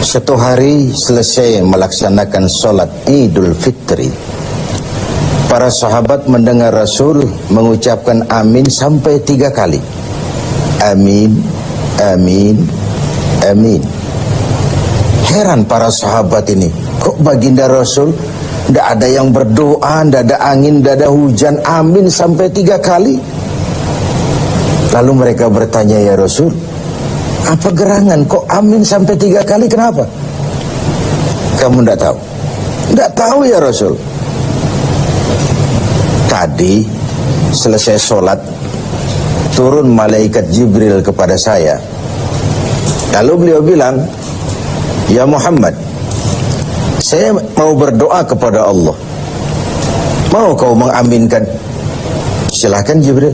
Satu hari selesai melaksanakan sholat Idul Fitri, para sahabat mendengar Rasul mengucapkan amin sampai 3 kali. Amin, amin, amin. Heran para sahabat ini, kok baginda Rasul tidak ada yang berdoa, tidak ada angin, tidak ada hujan, amin sampai 3 kali. Lalu mereka bertanya, ya Rasul, apa gerangan kok amin sampai 3 kali, kenapa? Kamu tidak tahu? Tidak tahu ya Rasul. Tadi selesai sholat, turun malaikat Jibril kepada saya. Lalu beliau bilang, ya Muhammad, saya mau berdoa kepada Allah. Mau kau mengaminkan? Silahkan Jibril.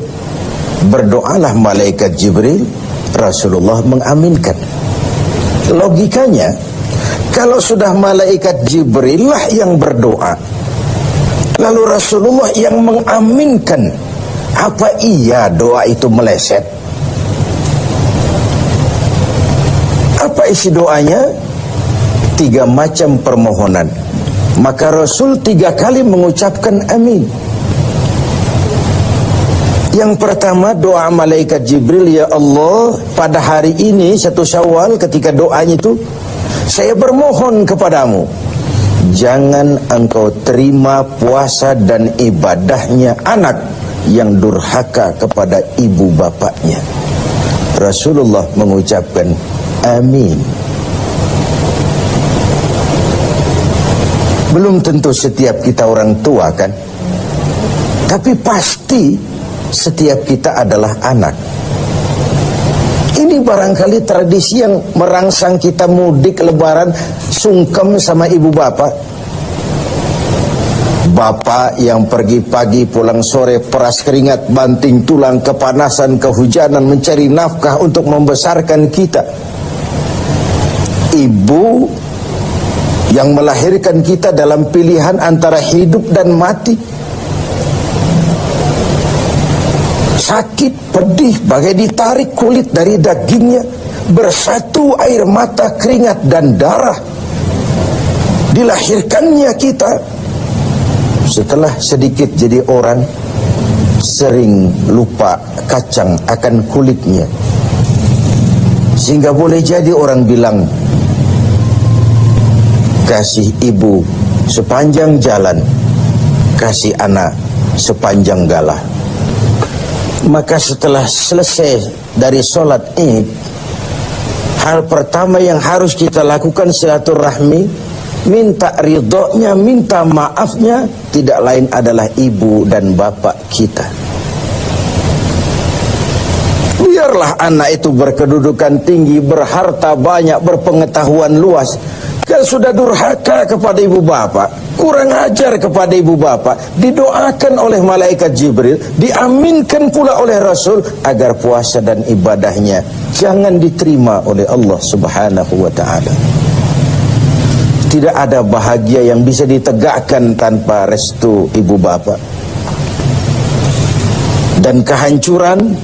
Berdoalah malaikat Jibril, Rasulullah mengaminkan. Logikanya, kalau sudah malaikat Jibril lah yang berdoa, lalu Rasulullah yang mengaminkan, apa iya doa itu meleset? Apa isi doanya? 3 macam permohonan. Maka Rasul 3 kali mengucapkan amin. Yang pertama doa malaikat Jibril, ya Allah, pada hari ini 1 Syawal ketika doanya itu, saya bermohon kepadamu, jangan engkau terima puasa dan ibadahnya anak yang durhaka kepada ibu bapaknya. Rasulullah mengucapkan amin. Belum tentu setiap kita orang tua kan, tapi pasti setiap kita adalah anak. Ini barangkali tradisi yang merangsang kita mudik lebaran, sungkem sama ibu bapak. Bapak yang pergi pagi pulang sore, peras keringat, banting tulang, kepanasan, kehujanan, mencari nafkah untuk membesarkan kita. Ibu yang melahirkan kita dalam pilihan antara hidup dan mati. Sakit, pedih, bagai ditarik kulit dari dagingnya, bersatu air mata, keringat dan darah. Dilahirkannya kita. Setelah sedikit jadi orang, sering lupa kacang akan kulitnya. Sehingga boleh jadi orang bilang, kasih ibu sepanjang jalan, kasih anak sepanjang galah. Maka setelah selesai dari sholat Id, hal pertama yang harus kita lakukan silaturahmi, minta ridhonya, minta maafnya, tidak lain adalah ibu dan bapak kita. Biarlah anak itu berkedudukan tinggi, berharta banyak, berpengetahuan luas, kalau sudah durhaka kepada ibu bapak, kurang ajar kepada ibu bapak, didoakan oleh malaikat Jibril, diaminkan pula oleh Rasul agar puasa dan ibadahnya jangan diterima oleh Allah Subhanahu wa ta'ala. Tidak ada bahagia yang bisa ditegakkan tanpa restu ibu bapak. Dan kehancuran,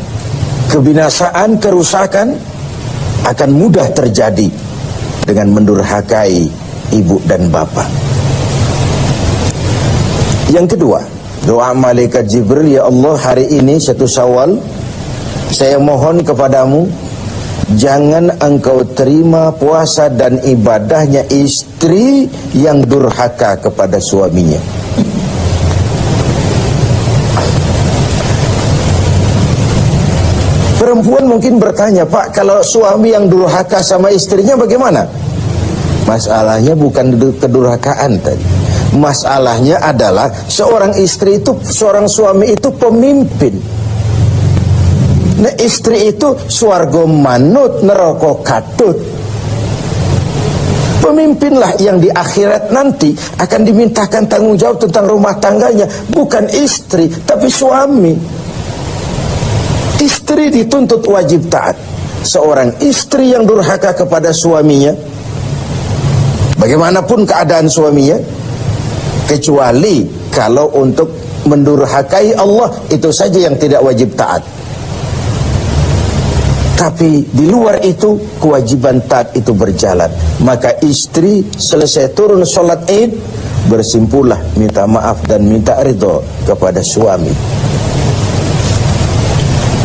kebinasaan, kerusakan akan mudah terjadi dengan mendurhakai ibu dan bapak. Yang kedua, doa malaikat Jibril, ya Allah, hari ini 1 Syawal, saya mohon kepadamu, jangan engkau terima puasa dan ibadahnya istri yang durhaka kepada suaminya. Perempuan mungkin bertanya, Pak, kalau suami yang durhaka sama istrinya bagaimana? Masalahnya bukan kedurhakaan tadi. Masalahnya adalah seorang istri itu, seorang suami itu pemimpin. Nah, istri itu swarga manut, neraka katut. Pemimpinlah yang di akhirat nanti akan dimintakan tanggung jawab tentang rumah tangganya, bukan istri tapi suami. Istri dituntut wajib taat. Seorang istri yang durhaka kepada suaminya, bagaimanapun keadaan suaminya, kecuali kalau untuk mendurhakai Allah, itu saja yang tidak wajib taat. Tapi di luar itu kewajiban taat itu berjalan. Maka istri selesai turun sholat Id, bersimpulah minta maaf dan minta ridho kepada suami.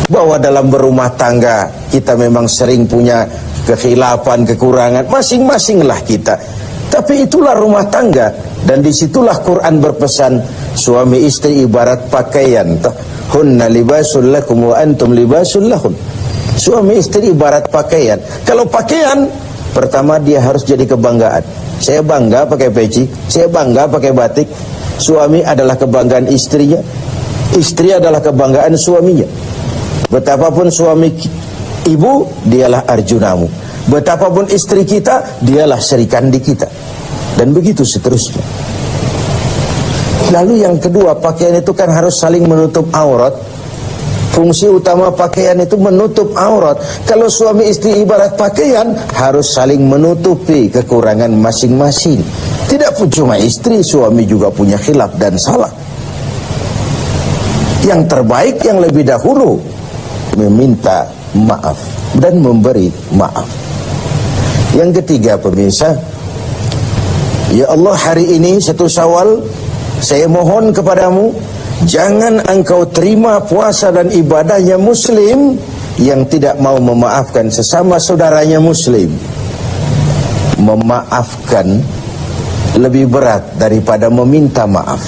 Bahwa dalam berumah tangga kita memang sering punya kekhilafan, kekurangan, masing-masinglah kita. Tapi itulah rumah tangga, dan disitulah Quran berpesan suami istri ibarat pakaian. Hunna libasul lakum wa antum libasul lahun. Suami istri ibarat pakaian. Kalau pakaian, pertama dia harus jadi kebanggaan. Saya bangga pakai peci, saya bangga pakai batik. Suami adalah kebanggaan istrinya, istri adalah kebanggaan suaminya. Betapapun suami ibu, dialah arjunamu. Betapapun istri kita, dialah serikandi kita. Dan begitu seterusnya. Lalu yang kedua, pakaian itu kan harus saling menutup aurat. Fungsi utama pakaian itu menutup aurat. Kalau suami istri ibarat pakaian, harus saling menutupi kekurangan masing-masing. Tidak pun cuma istri, suami juga punya khilaf dan salah. Yang terbaik, yang lebih dahulu, meminta maaf dan memberi maaf. Yang ketiga, pemirsa, ya Allah, hari ini 1 Syawal, saya mohon kepadamu, jangan engkau terima puasa dan ibadahnya muslim yang tidak mau memaafkan sesama saudaranya muslim. Memaafkan lebih berat daripada meminta maaf.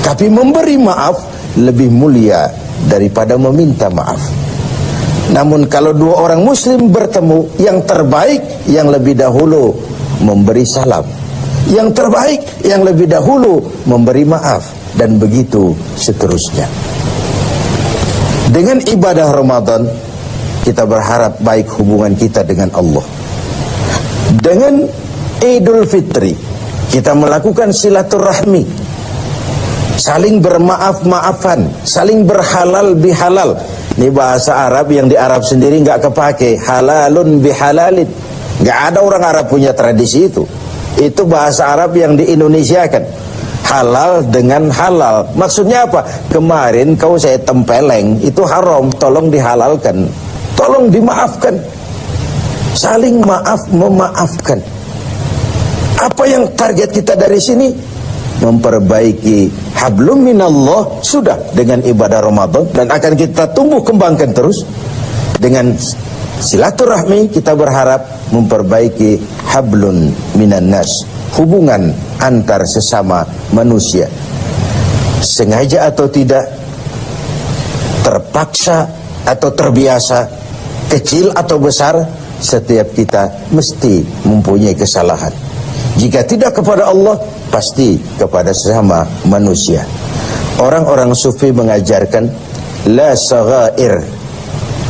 Tapi memberi maaf lebih mulia daripada meminta maaf. Namun kalau dua orang muslim bertemu, yang terbaik yang lebih dahulu memberi salam. Yang terbaik yang lebih dahulu memberi maaf, dan begitu seterusnya. Dengan ibadah Ramadan, kita berharap baik hubungan kita dengan Allah. Dengan Idul Fitri, kita melakukan silaturahmi, saling bermaaf-maafan, saling berhalal bihalal. Ini bahasa Arab yang di Arab sendiri nggak kepake, halalun bihalalin. Nggak ada orang Arab punya tradisi itu. Itu bahasa Arab yang di Indonesia kan. Halal dengan halal. Maksudnya apa? Kemarin kau saya tempeleng, itu haram, tolong dihalalkan. Tolong dimaafkan. Saling maaf memaafkan. Apa yang target kita dari sini? Memperbaiki hablum minallah, sudah dengan ibadah Ramadan, dan akan kita tumbuh kembangkan terus. Dengan silaturahmi kita berharap memperbaiki hablun minan nas, hubungan antar sesama manusia. Sengaja atau tidak, terpaksa atau terbiasa, kecil atau besar, setiap kita mesti mempunyai kesalahan. Jika tidak kepada Allah, pasti kepada sesama manusia. Orang-orang sufi mengajarkan la saghair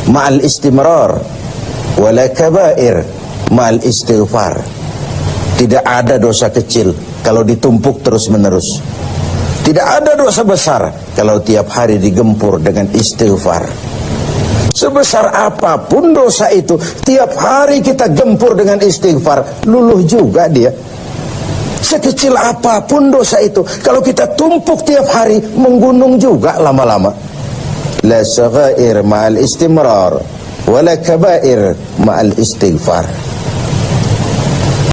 ma'al istimrar wala kabair ma'al istighfar. Tidak ada dosa kecil kalau ditumpuk terus-menerus. Tidak ada dosa besar kalau tiap hari digempur dengan istighfar. Sebesar apapun dosa itu, tiap hari kita gempur dengan istighfar, luluh juga dia. Sekecil apapun dosa itu, kalau kita tumpuk tiap hari, menggunung juga lama-lama. La saghair ma'al istimrar wala kabair ma'al istighfar.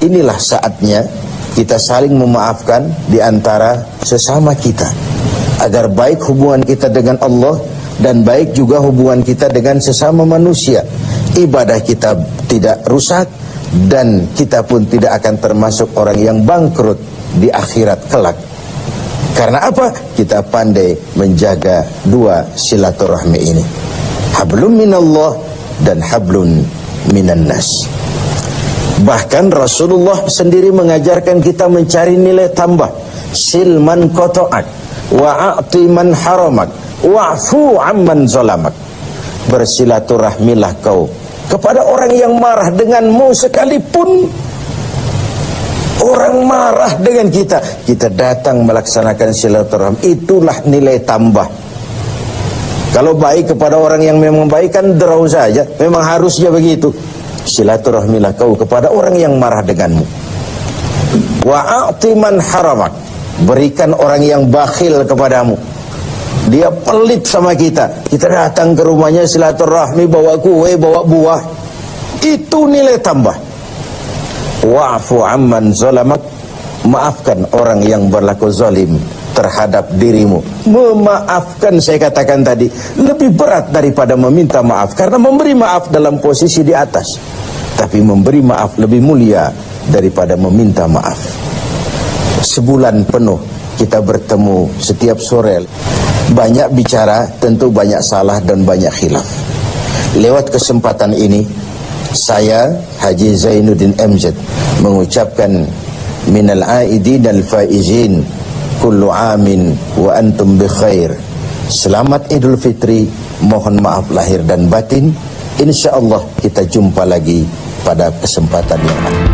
Inilah saatnya kita saling memaafkan di antara sesama kita, agar baik hubungan kita dengan Allah dan baik juga hubungan kita dengan sesama manusia. Ibadah kita tidak rusak, dan kita pun tidak akan termasuk orang yang bangkrut di akhirat kelak. Karena apa? Kita pandai menjaga dua silaturahmi ini, hablum minallah dan hablun minan nas. Bahkan Rasulullah sendiri mengajarkan kita mencari nilai tambah. Silman qata'ak wa'ati man haramak wa'fu amman zalamak. Bersilaturahmilah kau kepada orang yang marah denganmu, sekalipun orang marah dengan kita, kita datang melaksanakan silaturahmi. Itulah nilai tambah. Kalau baik kepada orang yang memang baik kan draw saja, memang harusnya begitu. Silaturahmilah kau kepada orang yang marah denganmu. Wa'ati man haramak, berikan orang yang bakhil kepadamu. Dia pelit sama kita. Kita datang ke rumahnya silaturahmi, bawa kue, bawa buah. Itu nilai tambah. Wa'fu amman zalamak. Maafkan orang yang berlaku zalim terhadap dirimu. Memaafkan, saya katakan tadi, lebih berat daripada meminta maaf. Karena memberi maaf dalam posisi di atas, tapi memberi maaf lebih mulia daripada meminta maaf. Sebulan penuh kita bertemu setiap sore. Banyak bicara, tentu banyak salah dan banyak khilaf. Lewat kesempatan ini, saya Haji Zainuddin MZ mengucapkan minal aidin al faizin kullu amin wa antum bi khair. Selamat Idul Fitri, mohon maaf lahir dan batin. Insyaallah kita jumpa lagi pada kesempatan yang lain.